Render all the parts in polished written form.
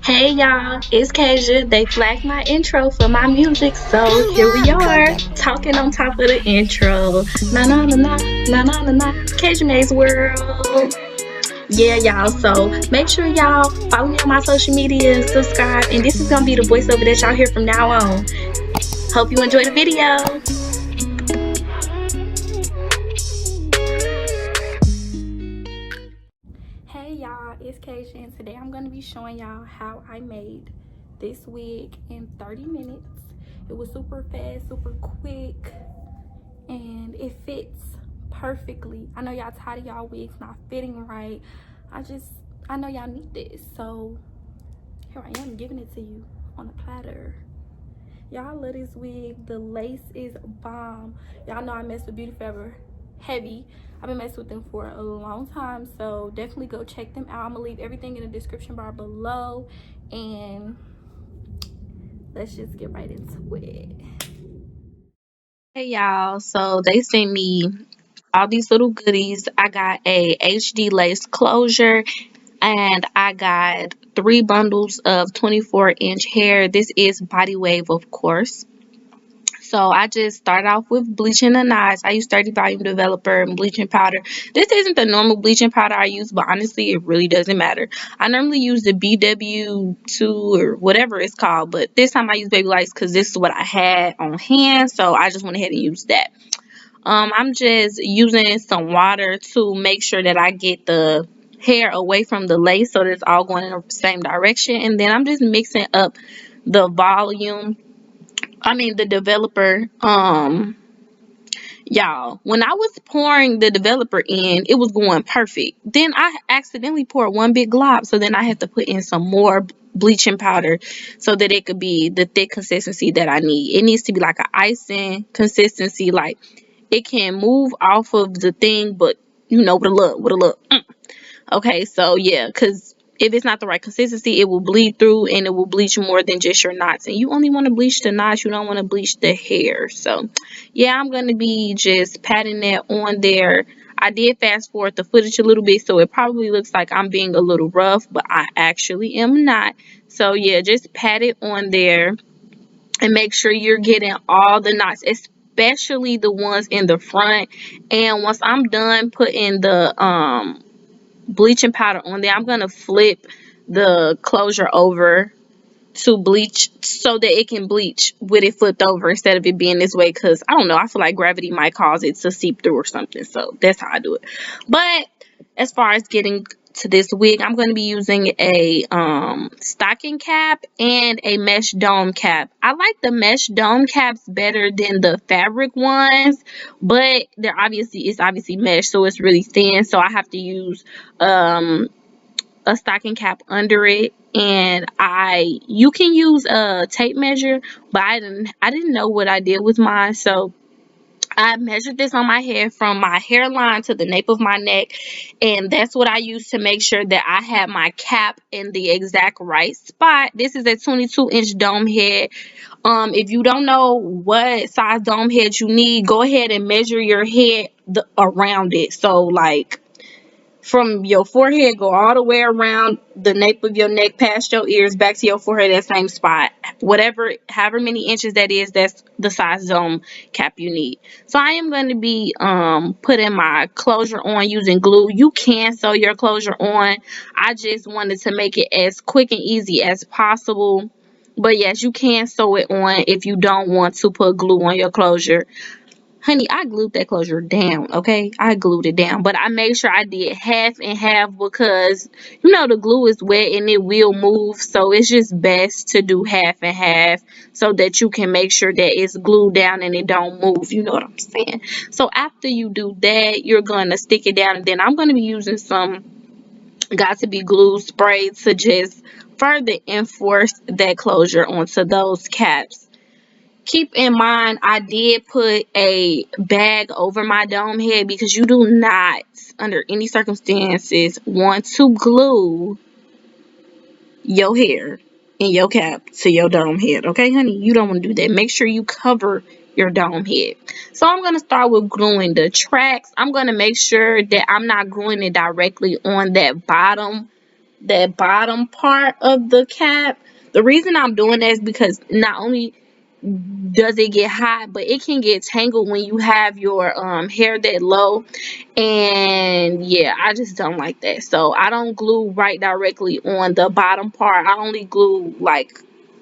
Hey y'all, it's Kasia. They flagged my intro for my music, so here we are, talking on top of the intro. Na na na na na na na na. Kasia May's world. Yeah, y'all. So make sure y'all follow me on my social media, subscribe, and this is gonna be the voiceover that y'all hear from now on. Hope you enjoy the video. Hey y'all, it's Kasia, and today I'm going to be showing y'all how I made this wig in 30 minutes. It was super fast, super quick, and it fits perfectly. I know y'all tired of y'all wigs not fitting right. I know y'all need this, so here I am giving it to you on a platter. Y'all love this wig. The lace is bomb. Y'all know I mess with BeautyForever heavy. I've been messing with them for a long time, so definitely go check them out. I'm gonna leave everything in the description bar below, and let's just get right into it. Hey y'all, so they sent me all these little goodies. I got a HD lace closure, and I got 3 bundles of 24-inch hair. This is Body Wave, of course. So I just started off with bleaching the knots. I use 30 volume developer and bleaching powder. This isn't the normal bleaching powder I use, but honestly, it really doesn't matter. I normally use the BW2 or whatever it's called, but this time I use Baby Lights because this is what I had on hand. So I just went ahead and used that. I'm just using some water to make sure that I get the hair away from the lace so that it's all going in the same direction. And then I'm just mixing up the volume, the developer. Y'all, when I was pouring the developer in, it was going perfect. Then I accidentally poured one big glob, so then I had to put in some more bleaching powder so that it could be the thick consistency that I need. It needs to be like an icing consistency, like it can move off of the thing, but with a look. Okay, so yeah, because if it's not the right consistency, it will bleed through and it will bleach more than just your knots. And you only want to bleach the knots, you don't want to bleach the hair. So yeah, I'm going to be just patting that on there. I did fast forward the footage a little bit, so it probably looks like I'm being a little rough, but I actually am not. So yeah, just pat it on there and make sure you're getting all the knots, especially the ones in the front. And once I'm done putting the bleaching powder on there, I'm gonna flip the closure over to bleach so that it can bleach with it flipped over instead of it being this way, because I don't know, I feel like gravity might cause it to seep through or something. So that's how I do it. But as far as getting to this wig, I'm going to be using a stocking cap and a mesh dome cap. I like the mesh dome caps better than the fabric ones, but it's obviously mesh, so it's really thin, so I have to use a stocking cap under it. And you can use a tape measure, but I didn't know what I did with mine, so I measured this on my head from my hairline to the nape of my neck, and that's what I used to make sure that I had my cap in the exact right spot. This is a 22-inch dome head. If you don't know what size dome head you need, go ahead and measure your head around it. So like from your forehead, go all the way around the nape of your neck, past your ears, back to your forehead, that same spot. However many inches that is, that's the size dome cap you need. So I am going to be putting my closure on using glue. You can sew your closure on. I just wanted to make it as quick and easy as possible. But yes, you can sew it on if you don't want to put glue on your closure. Honey, I glued that closure down, okay? I glued it down. But I made sure I did half and half because, the glue is wet and it will move. So it's just best to do half and half so that you can make sure that it's glued down and it don't move. You know what I'm saying? So after you do that, you're going to stick it down. And then I'm going to be using some Got to Be glue spray to just further enforce that closure onto those caps. Keep in mind, I did put a bag over my dome head because you do not, under any circumstances, want to glue your hair and your cap to your dome head. Okay, honey? You don't want to do that. Make sure you cover your dome head. So I'm going to start with gluing the tracks. I'm going to make sure that I'm not gluing it directly on that bottom that bottom part of the cap. The reason I'm doing that is because not only does it get hot, but it can get tangled when you have your hair that low. And yeah, I just don't like that. So I don't glue right directly on the bottom part. I only glue like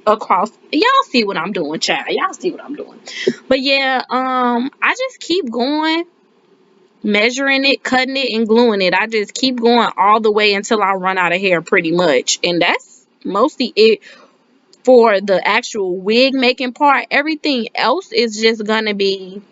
across. Y'all see what I'm doing, child. Y'all see what I'm doing. But yeah, I just keep going, measuring it, cutting it, and gluing it. I just keep going all the way until I run out of hair, pretty much. And that's mostly it for the actual wig making part. Everything else is just gonna be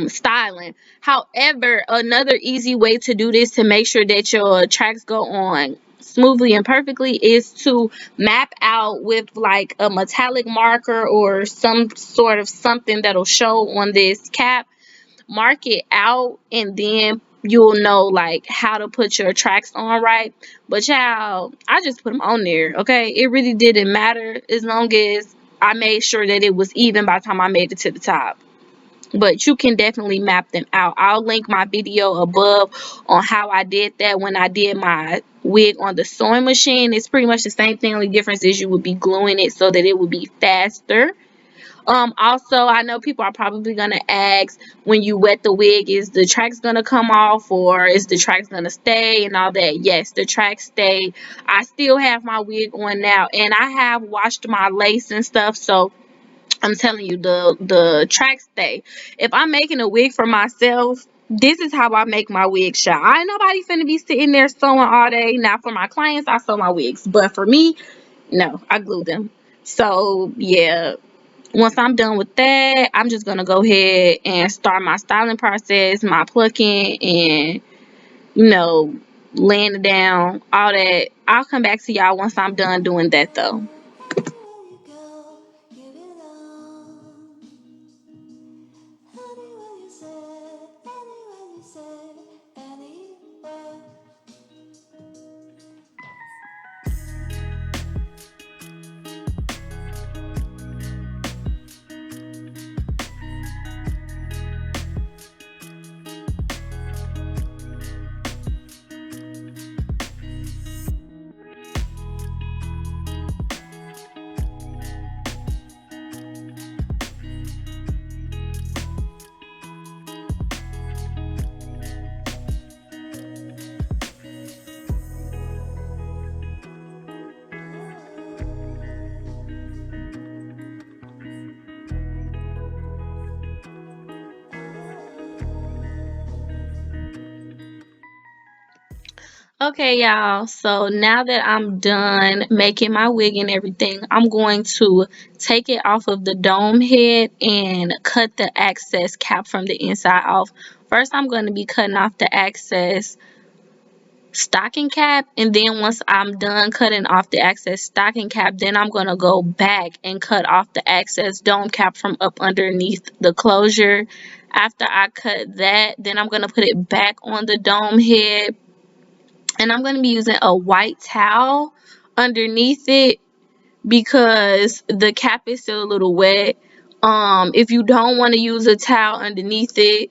styling. However, another easy way to do this to make sure that your tracks go on smoothly and perfectly is to map out with like a metallic marker or some sort of something that'll show on this cap. Mark it out, and then you'll know like how to put your tracks on right. But child, I just put them on there. Okay, it really didn't matter as long as I made sure that it was even by the time I made it to the top. But you can definitely map them out. I'll link my video above on how I did that when I did my wig on the sewing machine. It's pretty much the same thing. Only difference is you would be gluing it so that it would be faster. Also, I know people are probably gonna ask, when you wet the wig, is the tracks gonna come off or is the tracks gonna stay and all that? Yes, the tracks stay. I still have my wig on now, and I have washed my lace and stuff, so I'm telling you, the tracks stay. If I'm making a wig for myself, this is how I make my wig shine. I ain't nobody finna be sitting there sewing all day. Now for my clients, I sew my wigs, but for me, no, I glue them. So yeah, once I'm done with that, I'm just gonna go ahead and start my styling process, my plucking, and laying it down, all that. I'll come back to y'all once I'm done doing that though. Okay, y'all. So now that I'm done making my wig and everything, I'm going to take it off of the dome head and cut the excess cap from the inside off. First, I'm going to be cutting off the excess stocking cap, and then once I'm done cutting off the excess stocking cap, then I'm going to go back and cut off the excess dome cap from up underneath the closure. After I cut that, then I'm going to put it back on the dome head, and I'm going to be using a white towel underneath it because the cap is still a little wet. If you don't want to use a towel underneath it,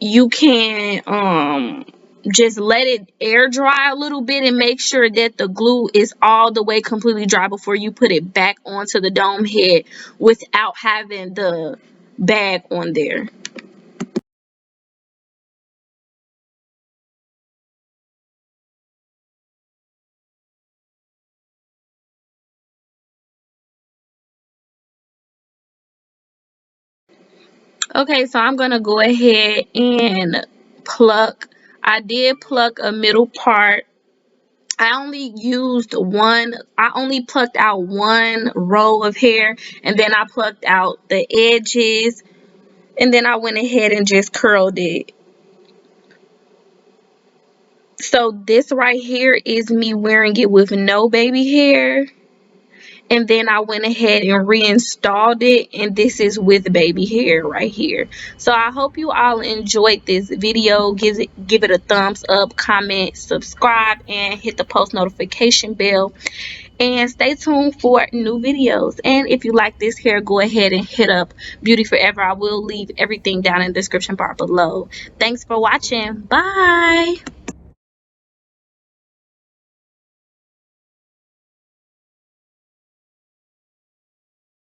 you can just let it air dry a little bit and make sure that the glue is all the way completely dry before you put it back onto the dome head without having the bag on there. Okay, so I'm gonna go ahead and pluck. I did pluck a middle part. I only plucked out one row of hair, and then I plucked out the edges, and then I went ahead and just curled it. So this right here is me wearing it with no baby hair, and then I went ahead and reinstalled it, and this is with baby hair right here. So I hope you all enjoyed this video. Give it a thumbs up, comment, subscribe, and hit the post notification bell, and stay tuned for new videos. And if you like this hair, go ahead and hit up Beauty Forever. I will leave everything down in the description bar below. Thanks for watching. Bye.